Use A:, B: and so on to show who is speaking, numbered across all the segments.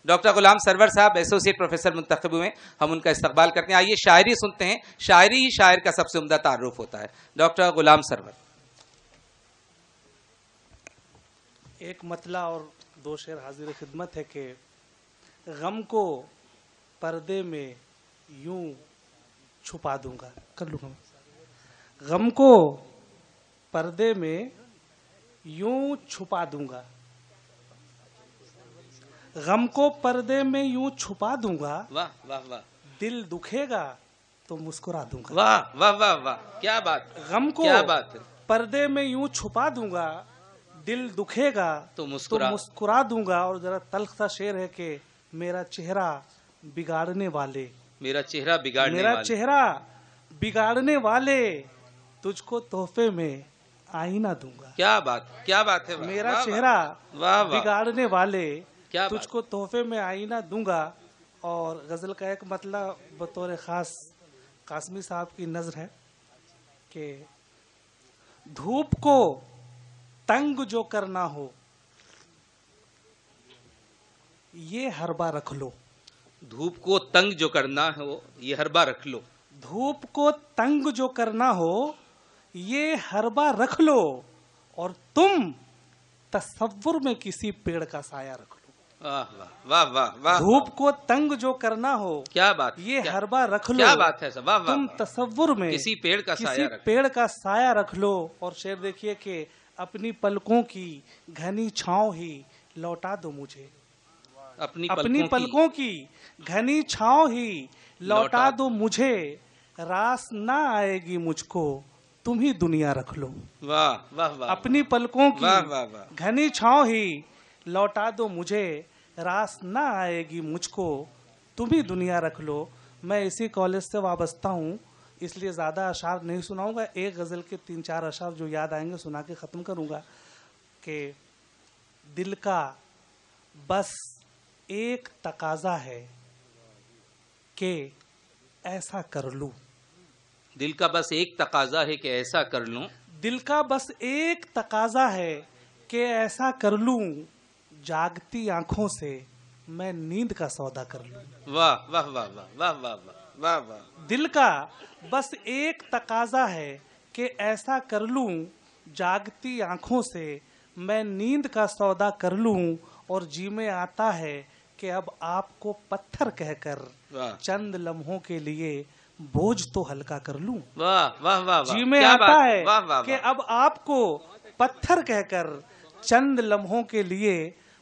A: Doctor गुलाम server साहब associate professor मुंतखब हुए, हम उनका इस्तकबाल करते हैं। आइए शायरी सुनते हैं। शायरी ही शायर का सबसे उम्दा तारुफ होता है। डॉक्टर गुलाम सरवर।
B: एक मतला और दो शेर हाजिर खिदमत है कि गम को पर्दे में यूं छुपा दूंगा। कर लूंगा। गम को पर्दे में यूं छुपा दूंगा, गम को पर्दे में यूं छुपा दूंगा।
A: वाह वाह वाह।
B: दिल दुखेगा तो मुस्कुरा दूंगा।
A: वाह वाह वाह वाह, क्या बात।
B: गम को
A: क्या बात है।
B: पर्दे में यूं छुपा दूंगा, दिल दुखेगा तो मुस्कुरा दूंगा। और जरा तल्ख सा शेर है कि मेरा चेहरा बिगाड़ने वाले,
A: मेरा चेहरा
B: बिगाड़ने वाले तुझको तोहफे में आईना दूंगा।
A: क्या बात है।
B: मेरा चेहरा बिगाड़ने वाले
A: क्या
B: तुझको तोहफे में आईना दूंगा। और गजल का एक मतलब बतौर खास कासमी साहब की नजर है कि धूप को तंग जो करना हो ये हरबा रख लो।
A: धूप को तंग जो करना हो ये हरबा रख लो।
B: धूप को तंग जो करना हो ये हरबा रख लो। और तुम तसव्वुर में किसी पेड़ का साया रख लो।
A: वाह वाह वाह वाह।
B: धूप को तंग जो करना हो
A: क्या बात,
B: ये हरबा रख लो।
A: क्या बात है। वाह वाह।
B: तुम तसव्वुर में
A: किसी पेड़ का
B: साया रख लो। और शेर देखिए कि अपनी पलकों की घनी छांव ही लौटा दो मुझे। अपनी पलकों की घनी छांव ही लौटा दो मुझे। रास ना आएगी मुझको तुम ही दुनिया रख लो।
A: वाह वाह वाह।
B: अपनी पलकों की घनी छांव ही लौटा दो मुझे। रास ना आएगी मुझको तुम ही दुनिया रख लो। मैं इसी कॉलेज से वाबस्ता हूँ, इसलिए ज़्यादा अशार नहीं सुनाऊंगा। एक गज़ल के 3-4 अशार जो याद आएंगे सुना के ख़त्म करूँगा कि दिल का बस एक तकाजा है कि ऐसा कर लूं।
A: दिल का बस एक तकाजा है कि ऐसा कर लूं।
B: दिल का बस एक तकाजा है कि ऐसा कर लूं। जागती आंखों से मैं नींद का सौदा कर लूं।
A: वाह वाह वाह वाह वाह वाह वाह वाह।
B: दिल का बस एक तकाजा है कि ऐसा कर लूं। जागती आंखों से मैं नींद का सौदा कर लूं। और जी में आता है कि अब आपको पत्थर कहकर चंद लम्हों के लिए बोझ तो हल्का कर लूं।
A: वाह वाह वाह।
B: जी में आता है कि अब आपको पत्थर कहकर चंद लम्हों के लिए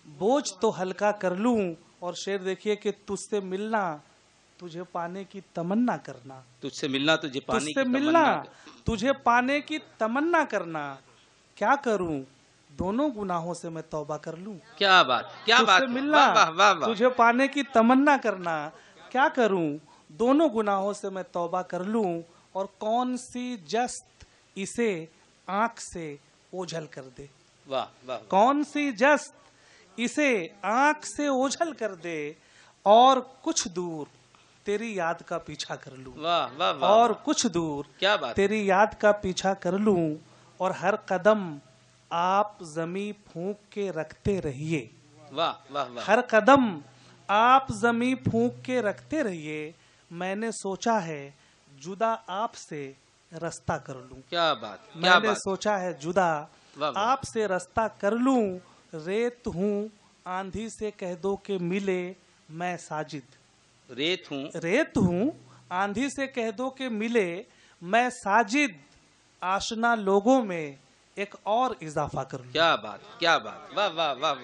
B: बोझ तो हल्का कर लूं। और शेर देखिए कि तुझसे मिलना तुझे पाने की तमन्ना करना।
A: तुझसे मिलना तुझे
B: पाने की तमन्ना करना। क्या करूं दोनों गुनाहों से मैं तौबा कर लूं।
A: क्या बात, क्या बात।
B: मिलना तुझे पाने की तमन्ना करना। क्या करूं दोनों गुनाहों से मैं तौबा कर लूं। और कौन सी जस्त इसे आंख से ओझल कर दे।
A: वाह वाह।
B: कौन सी जस्त इसे आंख से ओझल कर दे। और कुछ दूर तेरी याद का पीछा कर लूं।
A: वाह वाह वाह।
B: और कुछ दूर
A: क्या बात,
B: तेरी याद का पीछा कर लूं। और हर कदम आप जमी फूंक के रखते रहिए।
A: वाह वाह वाह।
B: हर कदम आप जमी फूंक के रखते रहिए। मैंने सोचा है जुदा आपसे रास्ता कर लूं।
A: क्या बात,
B: मैंने सोचा है जुदा आपसे रास्ता कर लूं। रेत हूँ आंधी से कह दो कि मिले मैं साजिद। रेत हूँ आंधी से कह दो कि मिले मैं साजिद। आशना लोगों में एक और इजाफा कर लूं।
A: क्या बात, क्या बात। वाह वाह वाह।